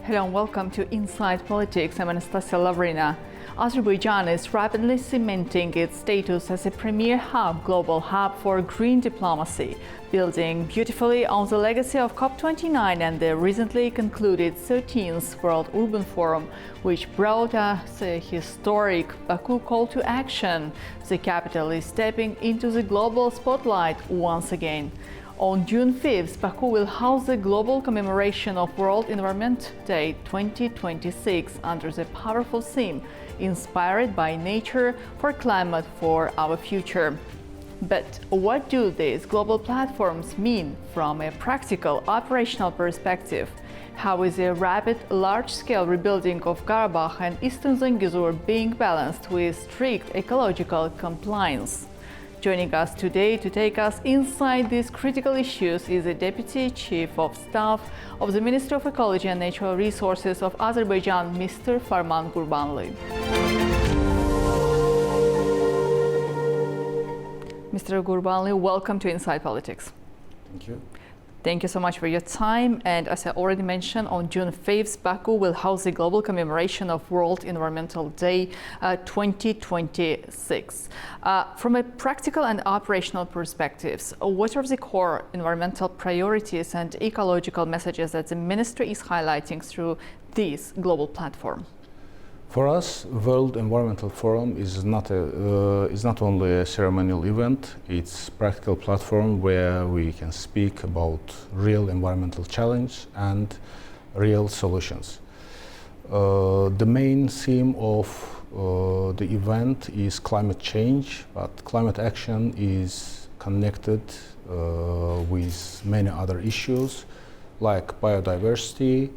Hello and welcome to Inside Politics. I'm Anastasiya Lavrina. Azerbaijan is rapidly cementing its status as a premier global hub for green diplomacy, building beautifully on the legacy of COP29 and the recently concluded 13th World Urban Forum, which brought us a historic Baku call to action. The capital is stepping into the global spotlight once again. On June 5th, Baku will house the global commemoration of World Environment Day 2026 under the powerful theme, Inspired by Nature for Climate for Our Future. But what do these global platforms mean from a practical, operational perspective? How is a rapid, large-scale rebuilding of Garabagh and East Zangezur being balanced with strict ecological compliance? Joining us today to take us inside these critical issues is the Deputy Chief of Staff of the Ministry of Ecology and Natural Resources of Azerbaijan, Mr. Farman Gurbanli. Mr. Gurbanli, welcome to Inside Politics. Thank you. Thank you so much for your time. And as I already mentioned, on June 5th, Baku will house the global commemoration of World Environmental Day 2026. From a practical and operational perspectives, what are the core environmental priorities and ecological messages that the Ministry is highlighting through this global platform? For us, World Environmental Forum is not only a ceremonial event. It's a practical platform where we can speak about real environmental challenge and real solutions. The main theme of the event is climate change, but climate action is connected with many other issues like biodiversity,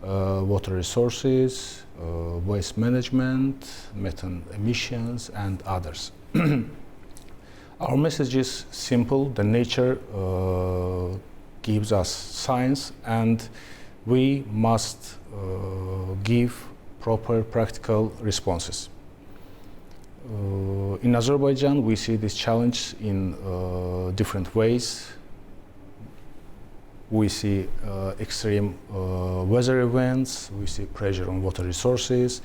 water resources, waste management, methane emissions, and others. Our message is simple: the nature gives us science, and we must give proper practical responses. In Azerbaijan, we see this challenge in different ways. We see extreme weather events, we see pressure on water resources,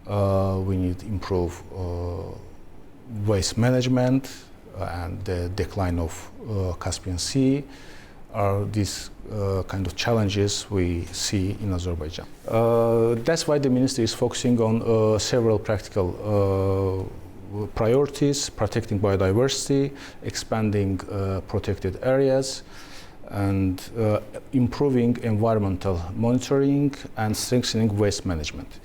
we need to improve waste management, and the decline of Caspian Sea are these kind of challenges we see in Azerbaijan. That's why the ministry is focusing on several practical priorities: protecting biodiversity, expanding protected areas, and improving environmental monitoring and strengthening waste management.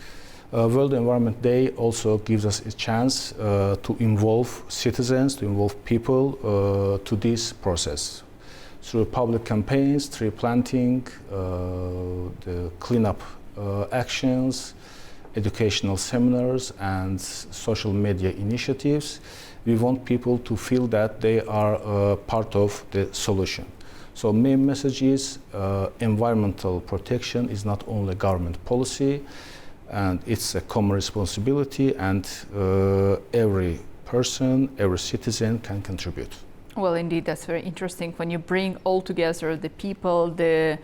World Environment Day also gives us a chance to involve citizens, to involve people to this process through public campaigns, tree planting, the cleanup actions, educational seminars, and social media initiatives. We want people to feel that they are part of the solution. So main message is environmental protection is not only government policy, and it's a common responsibility, and every person, every citizen can contribute. Well, indeed, that's very interesting when you bring all together the people, the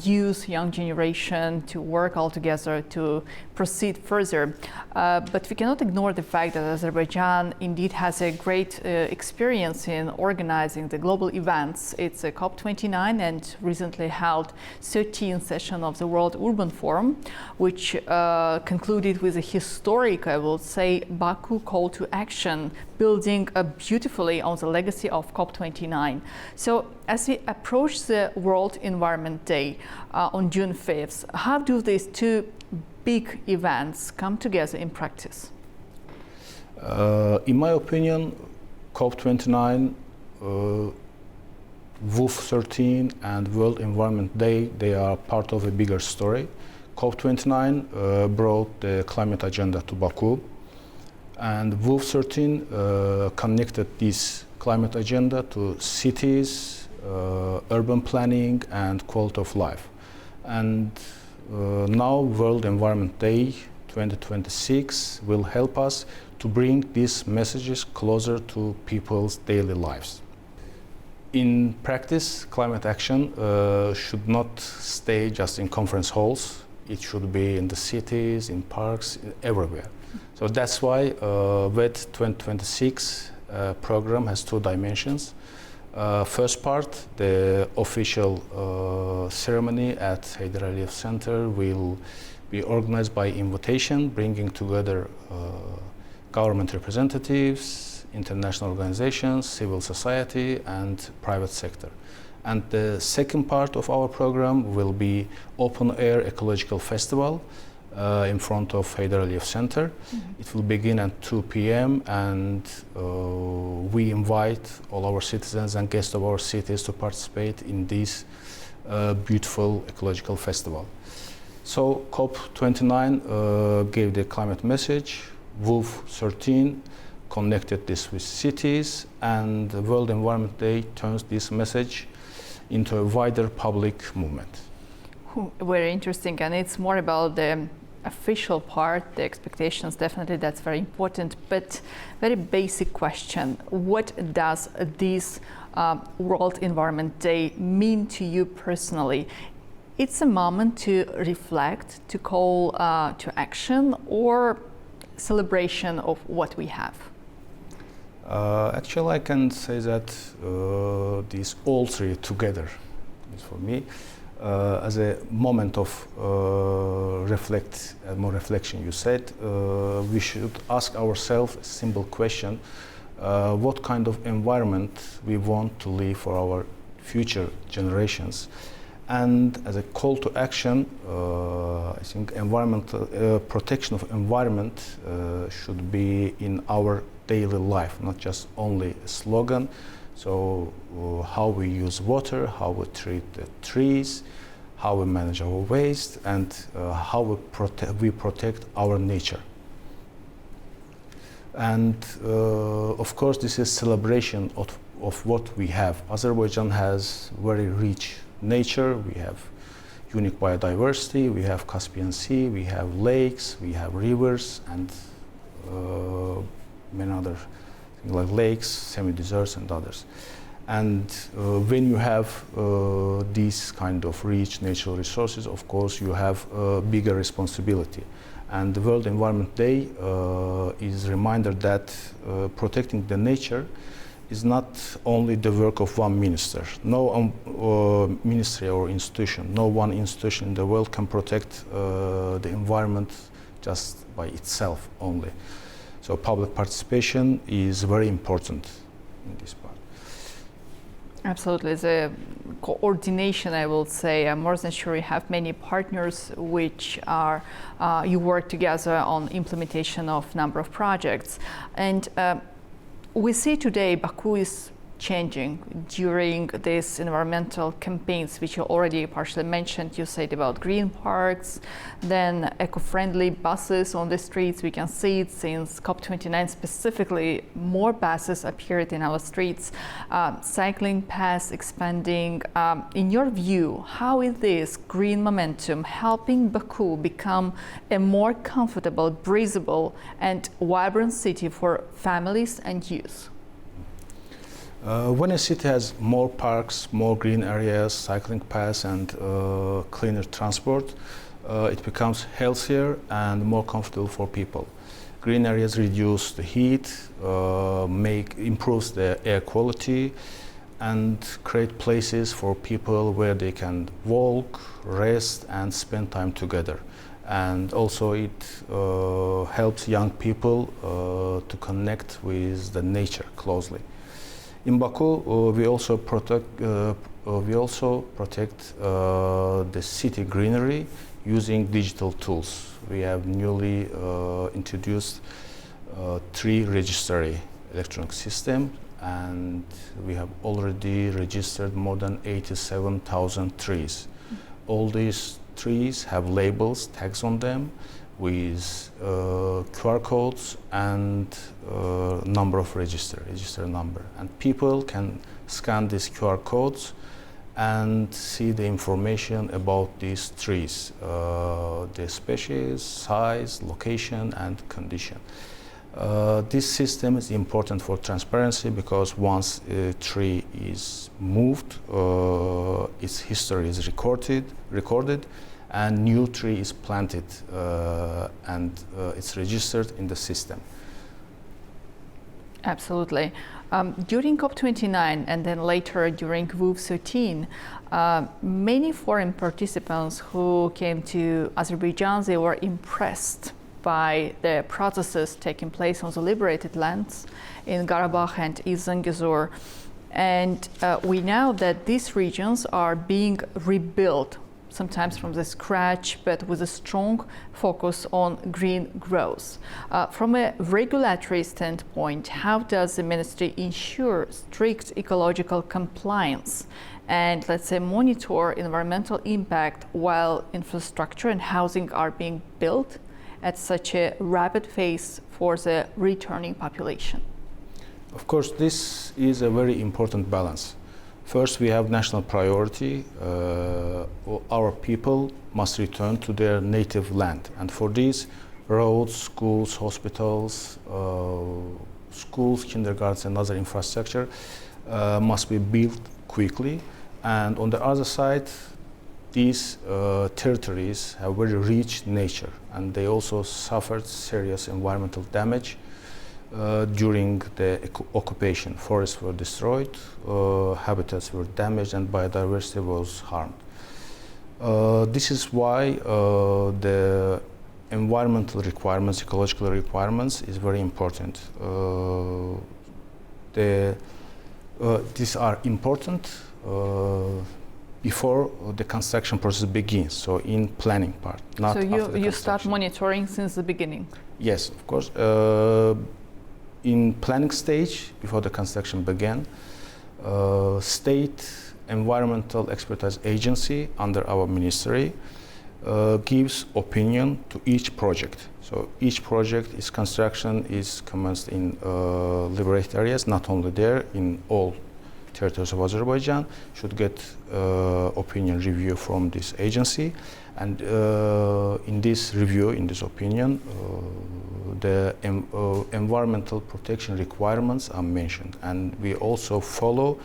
youth, young generation to work all together to proceed further. But we cannot ignore the fact that Azerbaijan indeed has a great experience in organizing the global events. It's a COP29 and recently held 13th session of the World Urban Forum, which concluded with a historic, I will say, Baku call to action, building beautifully on the legacy of COP29. So as we approach the World Environment Day on June 5th, how do these two big events come together in practice? In my opinion, COP29, WUF13 and World Environment Day, they are part of a bigger story. COP29 brought the climate agenda to Baku, and WUF13 connected this climate agenda to cities, urban planning, and quality of life. And now World Environment Day 2026 will help us to bring these messages closer to people's daily lives. In practice, climate action should not stay just in conference halls. It should be in the cities, in parks, everywhere. So that's why WET 2026 program has two dimensions. First part, the official ceremony at Heydar Aliyev Center will be organized by invitation, bringing together government representatives, international organizations, civil society, and private sector. And the second part of our program will be open-air ecological festival in front of Heydar Aliyev Center. Mm-hmm. It will begin at 2 p.m. and we invite all our citizens and guests of our cities to participate in this beautiful ecological festival. So COP29 gave the climate message, WUF13 connected this with cities, and the World Environment Day turns this message into a wider public movement. Very interesting, and it's more about the official part, the expectations, definitely that's very important, but very basic question. What does this World Environment Day mean to you personally? It's a moment to reflect, to call to action, or celebration of what we have? Actually, I can say that these all three together is for me as a moment of more reflection. You said we should ask ourselves a simple question: what kind of environment we want to leave for our future generations? And as a call to action, I think environmental protection of environment should be in our daily life, not just only a slogan. So how we use water, how we treat the trees, how we manage our waste, and how we protect our nature. And of course, this is celebration of what we have. Azerbaijan has very rich nature. We have unique biodiversity. We have Caspian Sea. We have lakes. We have rivers, and many other things like lakes, semi-deserts, and others. And when you have these kind of rich natural resources, of course, you have a bigger responsibility. And the World Environment Day is a reminder that protecting the nature is not only the work of one minister. No ministry or institution, no one institution in the world can protect the environment just by itself only. So public participation is very important in this part. Absolutely, the coordination, I will say. I'm more than sure you have many partners which are, you work together on implementation of number of projects. And we see today Baku is changing during these environmental campaigns, which you already partially mentioned. You said about green parks, then eco-friendly buses on the streets. We can see it since COP29 specifically, more buses appeared in our streets, cycling paths expanding. In your view, how is this green momentum helping Baku become a more comfortable, breathable and vibrant city for families and youth? When a city has more parks, more green areas, cycling paths, and cleaner transport, it becomes healthier and more comfortable for people. Green areas reduce the heat, improves the air quality, and create places for people where they can walk, rest, and spend time together. And also it helps young people to connect with the nature closely. In Baku, we also protect the city greenery using digital tools. We have newly introduced tree registry electronic system, and we have already registered more than 87,000 trees. All these trees have labels, tags on them, with QR codes and number of register number. And people can scan these QR codes and see the information about these trees, their species, size, location, and condition. This system is important for transparency because once a tree is moved, its history is recorded, and new tree is planted, and it's registered in the system. Absolutely. During COP29 and then later during WUF13, many foreign participants who came to Azerbaijan, they were impressed by the processes taking place on the liberated lands in Garabagh and East Zangezur. And we know that these regions are being rebuilt, sometimes from the scratch, but with a strong focus on green growth. From a regulatory standpoint, how does the ministry ensure strict ecological compliance and, let's say, monitor environmental impact while infrastructure and housing are being built at such a rapid pace for the returning population? Of course, this is a very important balance. First, we have national priority. Our people must return to their native land. And for this, roads, schools, hospitals, kindergartens, and other infrastructure must be built quickly. And on the other side, these territories have very rich nature, and they also suffered serious environmental damage during the occupation. Forests were destroyed, habitats were damaged, and biodiversity was harmed. This is why the environmental requirements, ecological requirements, is very important. These are important before the construction process begins, so in planning part, not after the construction. So you start monitoring since the beginning? Yes, of course. In planning stage, before the construction began, State Environmental Expertise Agency under our ministry gives opinion to each project. So each project, its construction is commenced in liberated areas, not only there, in all territories of Azerbaijan, should get opinion review from this agency. And in this review, in this opinion, the environmental protection requirements are mentioned. And we also follow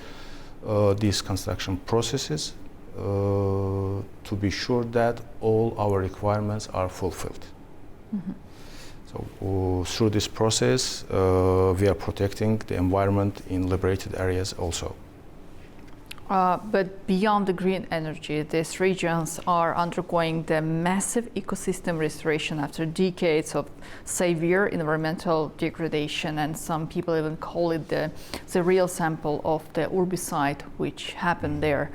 these construction processes to be sure that all our requirements are fulfilled. Mm-hmm. So through this process, we are protecting the environment in liberated areas also. But beyond the green energy, these regions are undergoing the massive ecosystem restoration after decades of severe environmental degradation, and some people even call it the real sample of the urbicide which happened there.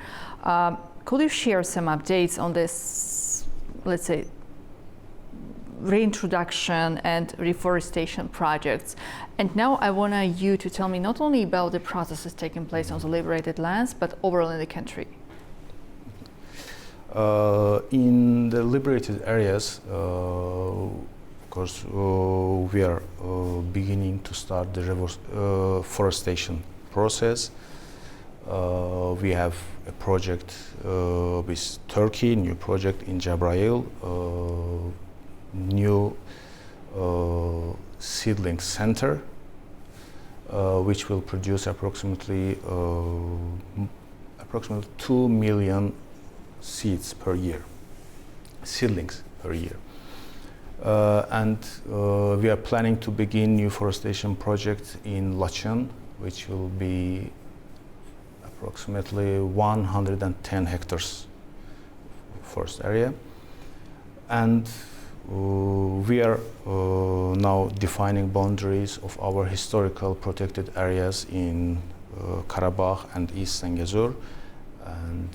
Could you share some updates on this, let's say, reintroduction and reforestation projects? And now I want you to tell me not only about the processes taking place on the liberated lands, but overall in the country. In the liberated areas, of course, we are beginning to start the reforestation process. We have a project with Turkey, new project in Jabrail, new seedling center, which will produce approximately 2 million seeds per year, seedlings per year. And we are planning to begin new forestation project in Laçın, which will be approximately 110 hectares forest area. And we are now defining boundaries of our historical protected areas in Garabagh and East Zangezur, and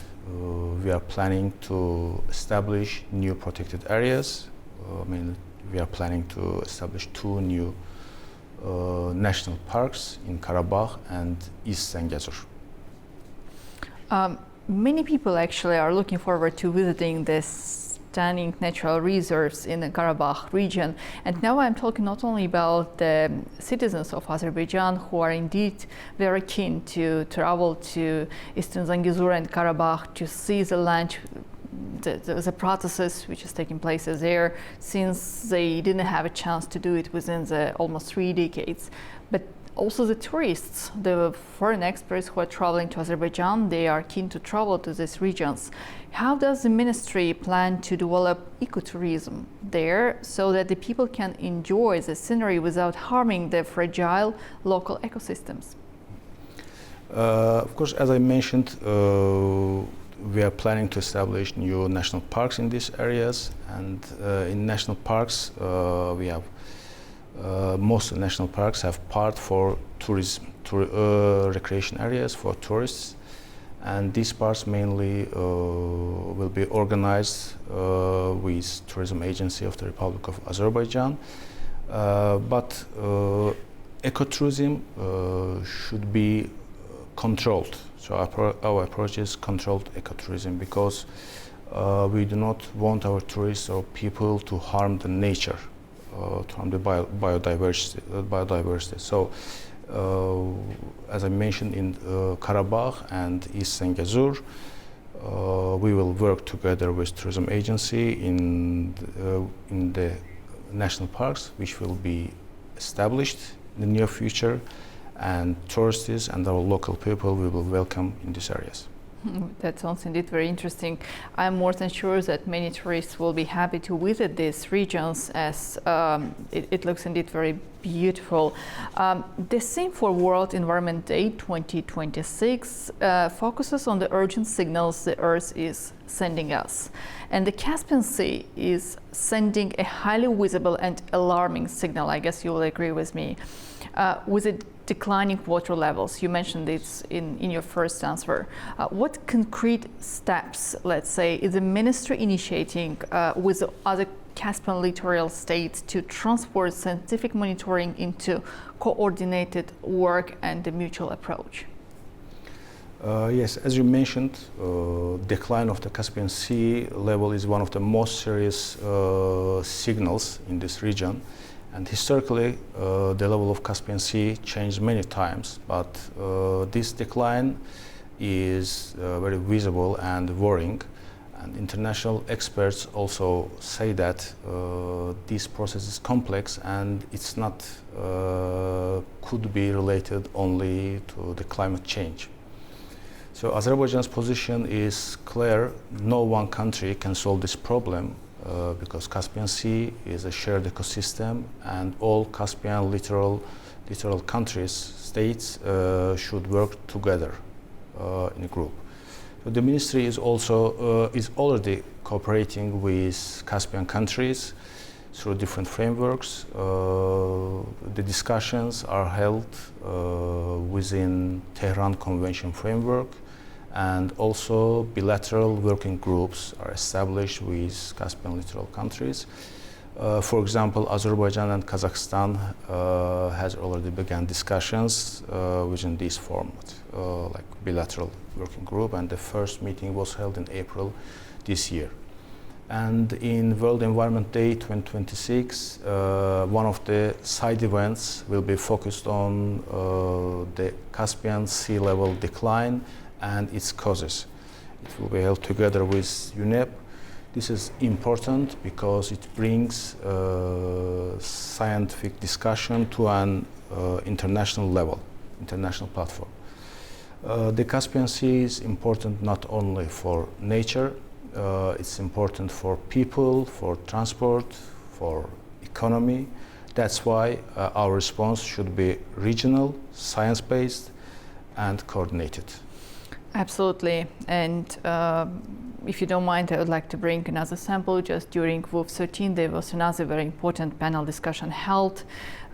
we are planning to establish new protected areas. We are planning to establish 2 new national parks in Garabagh and East Zangezur. Many people actually are looking forward to visiting this stunning natural reserves in the Garabagh region. And now I'm talking not only about the citizens of Azerbaijan who are indeed very keen to travel to Eastern Zangezur and Garabagh to see the land the processes which is taking place there, since they didn't have a chance to do it within the almost 3 decades. But also the tourists, the foreign experts who are traveling to Azerbaijan, they are keen to travel to these regions. How does the ministry plan to develop ecotourism there so that the people can enjoy the scenery without harming the fragile local ecosystems? Of course, as I mentioned, we are planning to establish new national parks in these areas, and in national parks we have most of the national parks have part for tourism, recreation areas for tourists, and these parks mainly will be organized with tourism agency of the Republic of Azerbaijan, but ecotourism should be controlled. So our approach is controlled ecotourism, because we do not want our tourists or people to harm the nature, to harm the biodiversity. So, as I mentioned, in Garabagh and East Zangezur, we will work together with tourism agency in the national parks, which will be established in the near future, and tourists and our local people we will welcome in these areas. That sounds indeed very interesting. I'm more than sure that many tourists will be happy to visit these regions, as it looks indeed very beautiful. The theme for World Environment Day 2026 focuses on the urgent signals the Earth is sending us. And the Caspian Sea is sending a highly visible and alarming signal, I guess you will agree with me, with a declining water levels. You mentioned this in your first answer. What concrete steps, let's say, is the ministry initiating with the other Caspian littoral states to transport scientific monitoring into coordinated work and a mutual approach? Yes, as you mentioned, decline of the Caspian Sea level is one of the most serious signals in this region. And historically, the level of Caspian Sea changed many times, but this decline is very visible and worrying. And international experts also say that this process is complex and it's not could be related only to the climate change. So Azerbaijan's position is clear. No one country can solve this problem. Because Caspian Sea is a shared ecosystem, and all Caspian littoral countries, states should work together in a group. So the ministry is also is already cooperating with Caspian countries through different frameworks. The discussions are held within Tehran Convention framework, and also bilateral working groups are established with Caspian littoral countries. For example, Azerbaijan and Kazakhstan has already begun discussions within this format, like bilateral working group, and the first meeting was held in April this year. And in World Environment Day 2026, one of the side events will be focused on the Caspian sea level decline and its causes. It will be held together with UNEP. This is important because it brings scientific discussion to an international level, international platform. The Caspian Sea is important not only for nature, it's important for people, for transport, for economy. That's why our response should be regional, science-based, and coordinated. Absolutely. And if you don't mind, I would like to bring another sample. Just during WUF13, there was another very important panel discussion held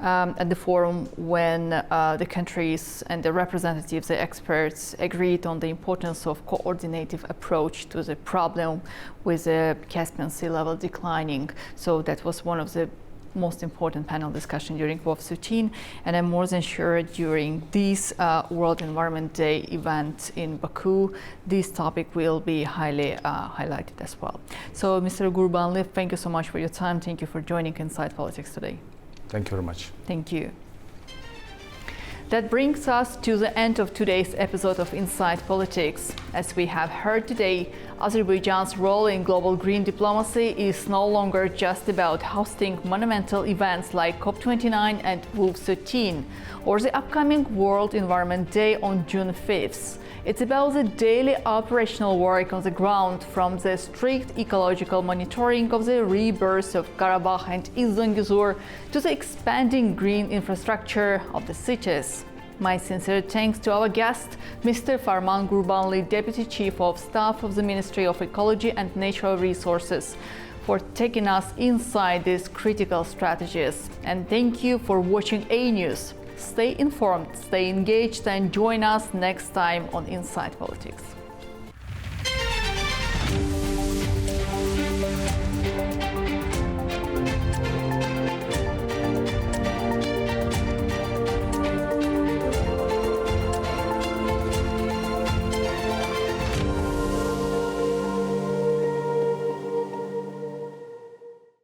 at the forum when the countries and the representatives, the experts, agreed on the importance of coordinated approach to the problem with the Caspian sea level declining. So that was one of the most important panel discussion during WUF13, and I'm more than sure during this World Environment Day event in Baku, this topic will be highly highlighted as well. So, Mr. Gurbanli, thank you so much for your time. Thank you for joining Inside Politics today. Thank you very much. Thank you. That brings us to the end of today's episode of Inside Politics. As we have heard today, Azerbaijan's role in global green diplomacy is no longer just about hosting monumental events like COP29 and WUF13 or the upcoming World Environment Day on June 5th. It's about the daily operational work on the ground, from the strict ecological monitoring of the rebirth of Garabagh and East Zangezur to the expanding green infrastructure of the cities. My sincere thanks to our guest, Mr. Farman Gurbanli, Deputy Chief of Staff of the Ministry of Ecology and Natural Resources, for taking us inside these critical strategies. And thank you for watching A News. Stay informed, stay engaged, and join us next time on Inside Politics.